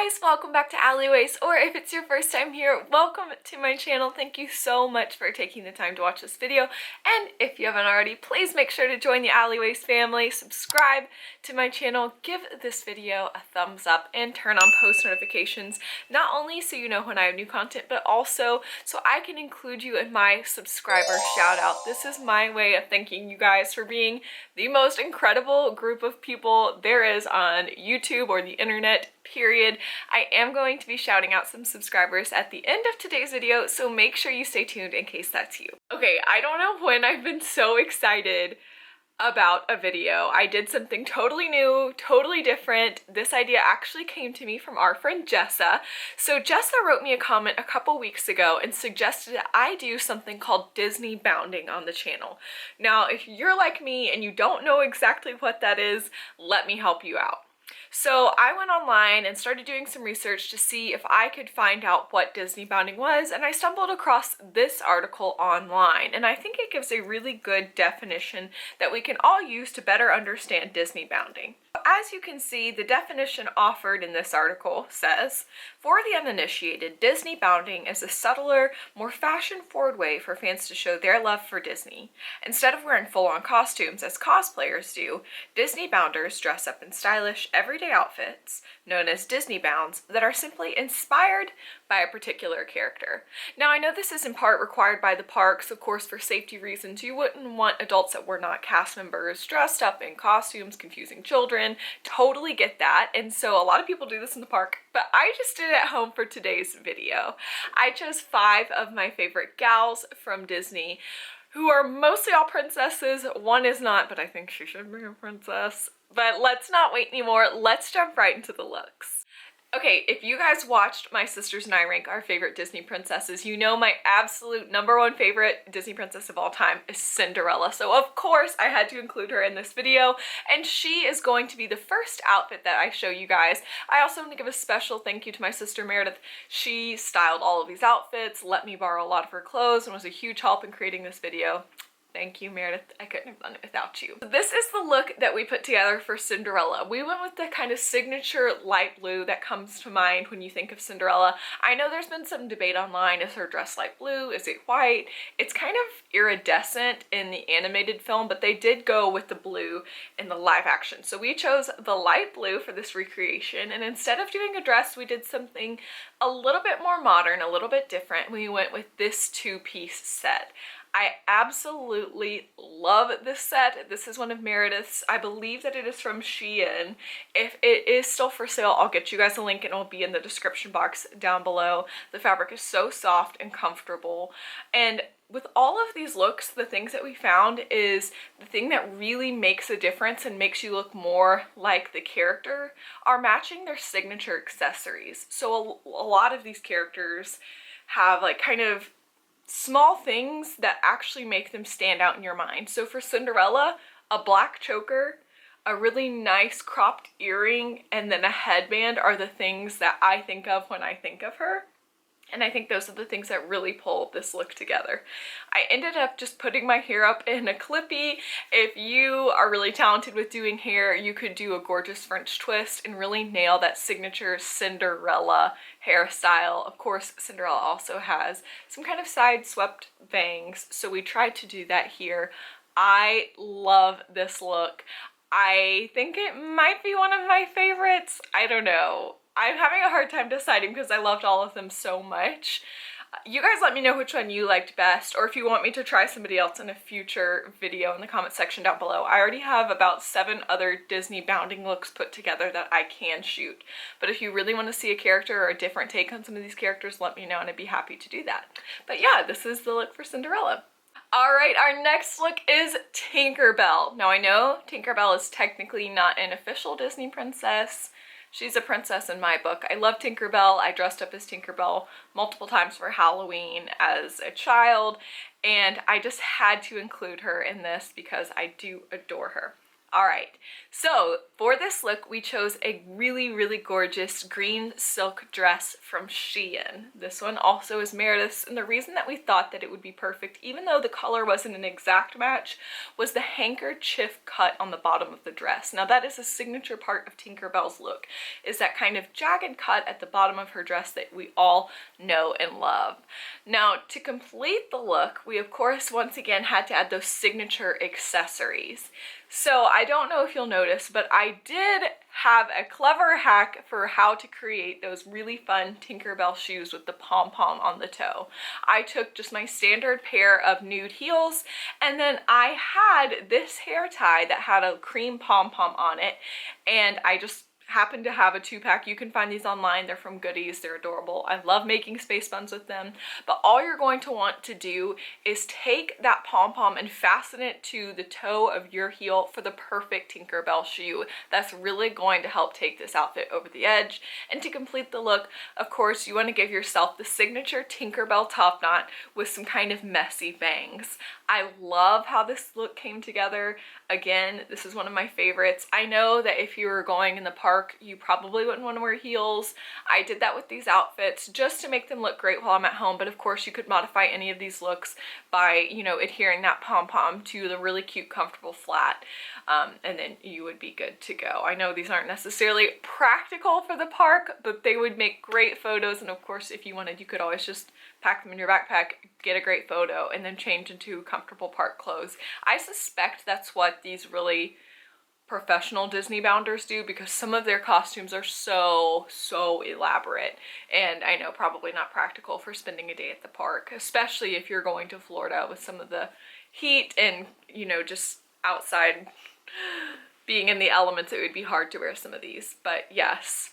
guys, welcome back to Alleyways, or if it's your first time here, welcome to my channel. Thank you so much for taking the time to watch this video, and if you haven't already, please make sure to join the Alleyways family, subscribe to my channel, give this video a thumbs up, and turn on post notifications, not only so you know when I have new content, but also so I can include you in my subscriber shout out. This is my way of thanking you guys for being the most incredible group of people there is on YouTube or the internet, period. I am going to be shouting out some subscribers at the end of today's video, so make sure you stay tuned in case that's you. Okay, I don't know when I've been so excited about a video. I did something totally new, totally different. This idea actually came to me from our friend Jessa. So Jessa wrote me a comment a couple weeks ago and suggested that I do something called Disney bounding on the channel. Now, if you're like me and you don't know exactly what that is, let me help you out. So I went online and started doing some research to see if I could find out what Disney bounding was, and I stumbled across this article online, and I think it gives a really good definition that we can all use to better understand Disney bounding. As you can see, the definition offered in this article says, for the uninitiated, Disney bounding is a subtler, more fashion-forward way for fans to show their love for Disney. Instead of wearing full-on costumes as cosplayers do, Disney bounders dress up in stylish, everyday outfits, known as Disney bounds, that are simply inspired by a particular character. Now, I know this is in part required by the parks. Of course, for safety reasons, you wouldn't want adults that were not cast members dressed up in costumes, confusing children. Totally get that, and so a lot of people do this in the park, but I just did it at home for today's video. I chose 5 of my favorite gals from Disney, who are mostly all princesses. One is not, but I think she should be a princess. But let's not wait anymore. Let's jump right into the looks. Okay, if you guys watched my sisters and I rank our favorite Disney princesses, you know my absolute #1 favorite Disney princess of all time is Cinderella. So of course I had to include her in this video, and she is going to be the first outfit that I show you guys. I also want to give a special thank you to my sister Meredith. She styled all of these outfits, let me borrow a lot of her clothes, and was a huge help in creating this video. Thank you, Meredith. I couldn't have done it without you. This is the look that we put together for Cinderella. We went with the kind of signature light blue that comes to mind when you think of Cinderella. I know there's been some debate online. Is her dress light blue? Is it white? It's kind of iridescent in the animated film, but they did go with the blue in the live action. So we chose the light blue for this recreation, and instead of doing a dress, we did something a little bit more modern, a little bit different. We went with this 2-piece set. I absolutely love this set. This is one of Meredith's. I believe that it is from Shein. If it is still for sale, I'll get you guys a link and it'll be in the description box down below. The fabric is so soft and comfortable. And with all of these looks, the things that we found is the thing that really makes a difference and makes you look more like the character are matching their signature accessories. So a lot of these characters have like kind of small things that actually make them stand out in your mind. So for Cinderella, a black choker, a really nice cropped earring, and then a headband are the things that I think of when I think of her. And I think those are the things that really pull this look together. I ended up just putting my hair up in a clippy. If you are really talented with doing hair, you could do a gorgeous French twist and really nail that signature Cinderella hairstyle. Of course, Cinderella also has some kind of side swept bangs, so we tried to do that here. I love this look. I think it might be one of my favorites. I don't know. I'm having a hard time deciding because I loved all of them so much. You guys let me know which one you liked best, or if you want me to try somebody else in a future video in the comment section down below. I already have about 7 other Disney bounding looks put together that I can shoot. But if you really want to see a character or a different take on some of these characters, let me know and I'd be happy to do that. But yeah, this is the look for Cinderella. Alright, our next look is Tinkerbell. Now I know Tinkerbell is technically not an official Disney princess. She's a princess in my book. I love Tinkerbell. I dressed up as Tinkerbell multiple times for Halloween as a child, and I just had to include her in this because I do adore her. All right, so for this look, we chose a really gorgeous green silk dress from Shein. This one also is Meredith's, and the reason that we thought that it would be perfect, even though the color wasn't an exact match, was the handkerchief cut on the bottom of the dress. Now that is a signature part of Tinkerbell's look, is that kind of jagged cut at the bottom of her dress that we all know and love. Now, to complete the look, we of course once again had to add those signature accessories. So I don't know if you'll notice, but I did have a clever hack for how to create those really fun Tinkerbell shoes with the pom-pom on the toe. I took just my standard pair of nude heels, and then I had this hair tie that had a cream pom-pom on it, and I just happen to have a 2-pack. You can find these online. They're from Goodies. They're adorable. I love making space buns with them. But all you're going to want to do is take that pom-pom and fasten it to the toe of your heel for the perfect Tinkerbell shoe. That's really going to help take this outfit over the edge. And to complete the look, of course, you want to give yourself the signature Tinkerbell top knot with some kind of messy bangs. I love how this look came together. Again, this is one of my favorites. I know that if you were going in the park, you probably wouldn't want to wear heels. I did that with these outfits just to make them look great while I'm at home, but of course you could modify any of these looks by, you know, adhering that pom-pom to the really cute, comfortable flat, and then you would be good to go. I know these aren't necessarily practical for the park, but they would make great photos, and of course if you wanted, you could always just pack them in your backpack, get a great photo, and then change into comfortable park clothes. I suspect that's what these really professional Disney bounders do, because some of their costumes are so elaborate, and I know probably not practical for spending a day at the park, especially if you're going to Florida with some of the heat and, you know, just outside being in the elements. It would be hard to wear some of these, but yes,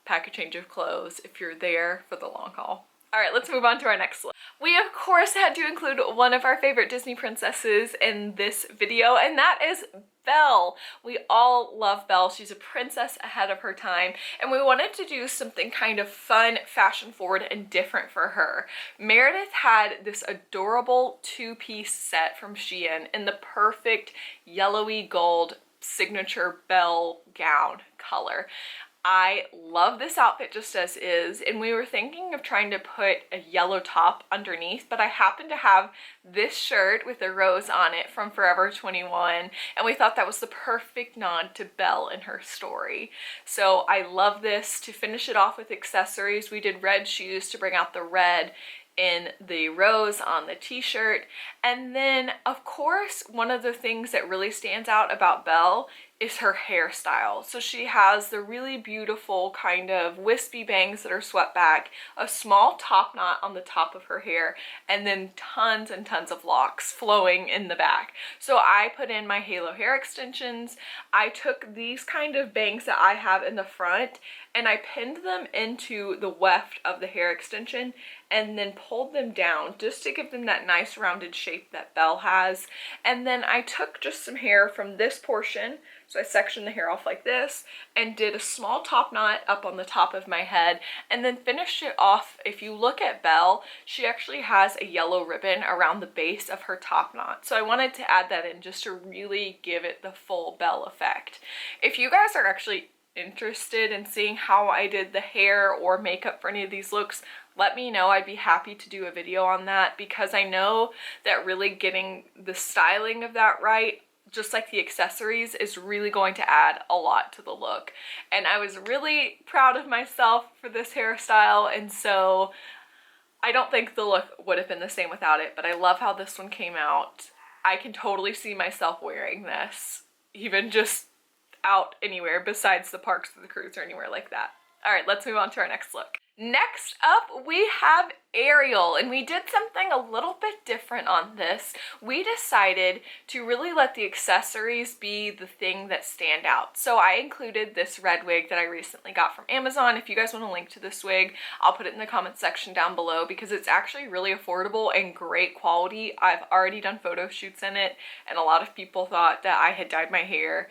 pack a change of clothes if you're there for the long haul. All right, let's move on to our next look. We of course had to include one of our favorite Disney princesses in this video, and that is Belle. We all love Belle. She's a princess ahead of her time, and we wanted to do something kind of fun, fashion forward, and different for her. Meredith had this adorable 2-piece set from Shein in the perfect yellowy gold signature Belle gown color. I love this outfit just as is, and we were thinking of trying to put a yellow top underneath, but I happen to have this shirt with a rose on it from Forever 21, and we thought that was the perfect nod to Belle and her story. So I love this. To finish it off with accessories, we did red shoes to bring out the red in the rose on the t-shirt. And then of course one of the things that really stands out about Belle is her hairstyle. So she has the really beautiful kind of wispy bangs that are swept back, a small top knot on the top of her hair, and then tons and tons of locks flowing in the back. So I put in my halo hair extensions. I took these kind of bangs that I have in the front and I pinned them into the weft of the hair extension and then pulled them down just to give them that nice rounded shape that Belle has. And then I took just some hair from this portion, so I sectioned the hair off like this and did a small top knot up on the top of my head, and then finished it off. If you look at Belle, she actually has a yellow ribbon around the base of her top knot, so I wanted to add that in just to really give it the full Belle effect. If you guys are actually interested in seeing how I did the hair or makeup for any of these looks, let me know. I'd be happy to do a video on that, because I know that really getting the styling of that right, just like the accessories, is really going to add a lot to the look. And I was really proud of myself for this hairstyle, and so I don't think the look would have been the same without it, but I love how this one came out. I can totally see myself wearing this, even just out anywhere besides the parks or the cruise or anywhere like that. All right, let's move on to our next look. Next up, we have Ariel, and we did something a little bit different on this. We decided to really let the accessories be the thing that stand out. So I included this red wig that I recently got from Amazon. If you guys want a link to this wig, I'll put it in the comment section down below, because it's actually really affordable and great quality. I've already done photo shoots in it, and a lot of people thought that I had dyed my hair.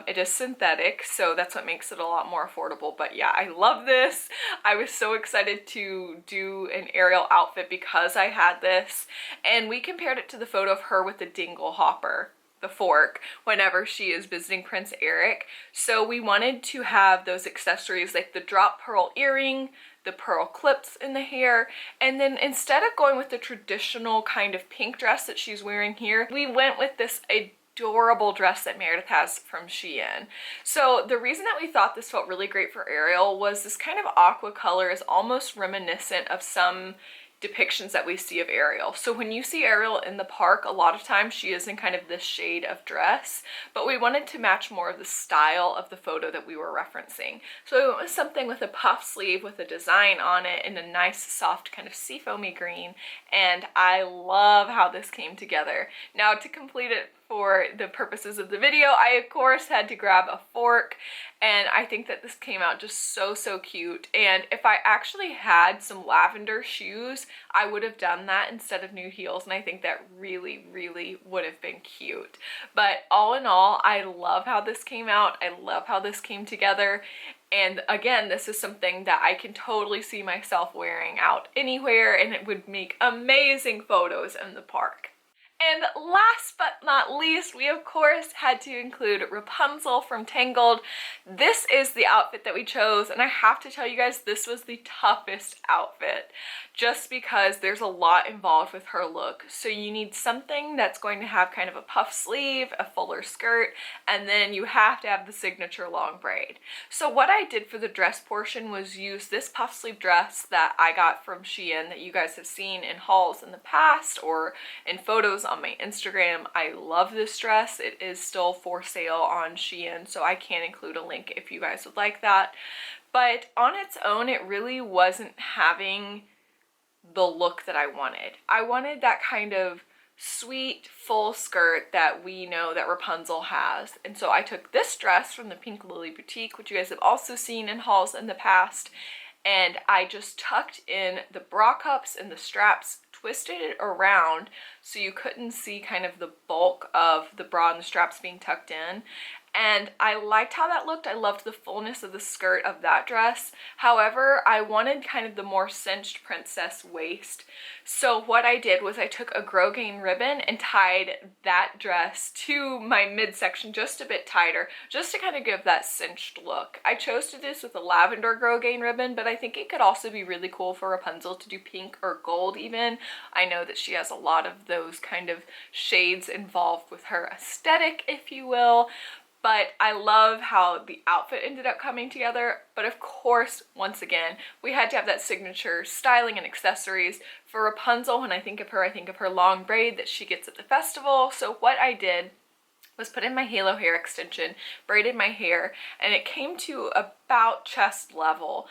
It is synthetic, so that's what makes it a lot more affordable. But yeah, I love this. I was so excited to do an Ariel outfit because I had this, and we compared it to the photo of her with the dingle hopper the fork whenever she is visiting Prince Eric. So we wanted to have those accessories like the drop pearl earring, the pearl clips in the hair, and then instead of going with the traditional kind of pink dress that she's wearing here, we went with this adorable dress that Meredith has from Shein. So the reason that we thought this felt really great for Ariel was this kind of aqua color is almost reminiscent of some depictions that we see of Ariel. So when you see Ariel in the park, a lot of times she is in kind of this shade of dress, but we wanted to match more of the style of the photo that we were referencing. So we went with something with a puff sleeve with a design on it in a nice soft kind of seafoamy green, and I love how this came together. Now to complete it for the purposes of the video, I of course had to grab a fork, and I think that this came out just so cute. And if I actually had some lavender shoes, I would have done that instead of new heels, and I think that really would have been cute. But all in all, I love how this came out. I love how this came together. And again, this is something that I can totally see myself wearing out anywhere, and it would make amazing photos in the park. And last but not least, we of course had to include Rapunzel from Tangled. This is the outfit that we chose, and I have to tell you guys, this was the toughest outfit just because there's a lot involved with her look. So you need something that's going to have kind of a puff sleeve, a fuller skirt, and then you have to have the signature long braid. So what I did for the dress portion was use this puff sleeve dress that I got from Shein that you guys have seen in hauls in the past or in photos on my Instagram. I love this dress. It is still for sale on Shein, so I can include a link if you guys would like that. But on its own, it really wasn't having the look that I wanted. I wanted that kind of sweet full skirt that we know that Rapunzel has. And so I took this dress from the Pink Lily Boutique, which you guys have also seen in hauls in the past, and I just tucked in the bra cups and the straps, twisted it around so you couldn't see kind of the bulk of the bra and the straps being tucked in. And I liked how that looked. I loved the fullness of the skirt of that dress. However, I wanted kind of the more cinched princess waist. So what I did was I took a grosgrain ribbon and tied that dress to my midsection just a bit tighter, just to kind of give that cinched look. I chose to do this with a lavender grosgrain ribbon, but I think it could also be really cool for Rapunzel to do pink or gold even. I know that she has a lot of those kind of shades involved with her aesthetic, if you will. But I love how the outfit ended up coming together. But of course, once again, we had to have that signature styling and accessories. For Rapunzel, when I think of her long braid that she gets at the festival. So what I did was put in my halo hair extension, braided my hair, and it came to about chest level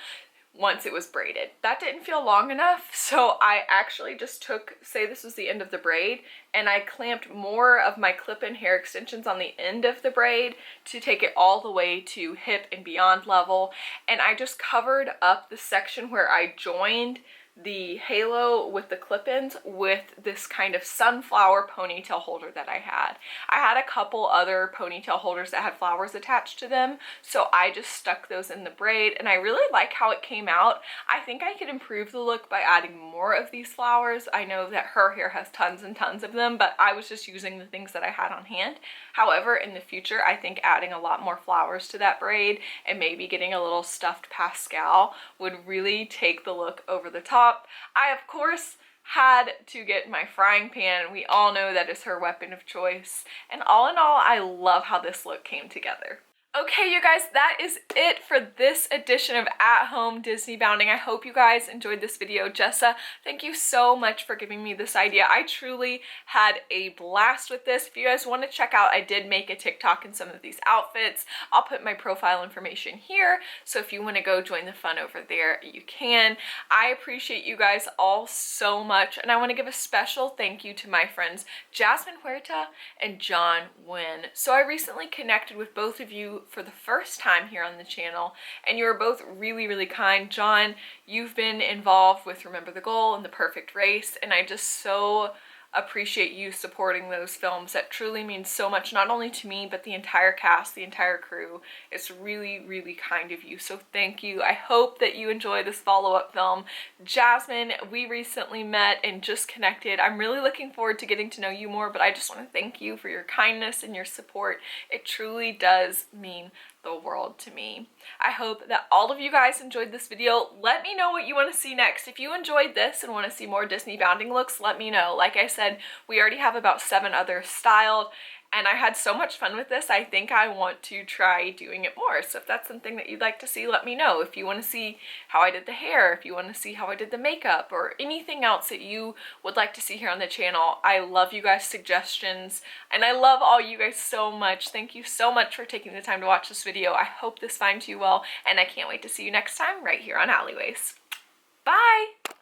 once it was braided. That didn't feel long enough, so I actually just took, say this was the end of the braid, and I clamped more of my clip-in hair extensions on the end of the braid to take it all the way to hip and beyond level, and I just covered up the section where I joined the halo with the clip-ins with this kind of sunflower ponytail holder that I had. I had a couple other ponytail holders that had flowers attached to them, so I just stuck those in the braid, and I really like how it came out. I think I could improve the look by adding more of these flowers. I know that her hair has tons and tons of them, but I was just using the things that I had on hand. However, in the future, I think adding a lot more flowers to that braid and maybe getting a little stuffed Pascal would really take the look over the top. I, of course, had to get my frying pan. We all know that is her weapon of choice. And all in all, I love how this look came together. Okay, you guys, that is it for this edition of At Home Disney Bounding. I hope you guys enjoyed this video. Jessa, thank you so much for giving me this idea. I truly had a blast with this. If you guys want to check out, I did make a TikTok in some of these outfits. I'll put my profile information here, so if you want to go join the fun over there, you can. I appreciate you guys all so much, and I want to give a special thank you to my friends Jasmine Huerta and John Wynn. So I recently connected with both of you for the first time here on the channel, and you are both really kind. John, you've been involved with Remember the Goal and The Perfect Race, and I just so appreciate you supporting those films. That truly means so much, not only to me, but the entire cast, the entire crew. It's really, really kind of you, so thank you. I hope that you enjoy this follow-up film. Jasmine, we recently met and just connected. I'm really looking forward to getting to know you more, but I just want to thank you for your kindness and your support. It truly does mean the world to me. I hope that all of you guys enjoyed this video. Let me know what you want to see next. If you enjoyed this and want to see more Disney bounding looks, let me know. Like I said, we already have about 7 others styled, and I had so much fun with this. I think I want to try doing it more. So if that's something that you'd like to see, let me know. If you want to see how I did the hair, if you want to see how I did the makeup, or anything else that you would like to see here on the channel, I love you guys' suggestions, and I love all you guys so much. Thank you so much for taking the time to watch this video. I hope this finds you well, and I can't wait to see you next time right here on Alleyways. Bye!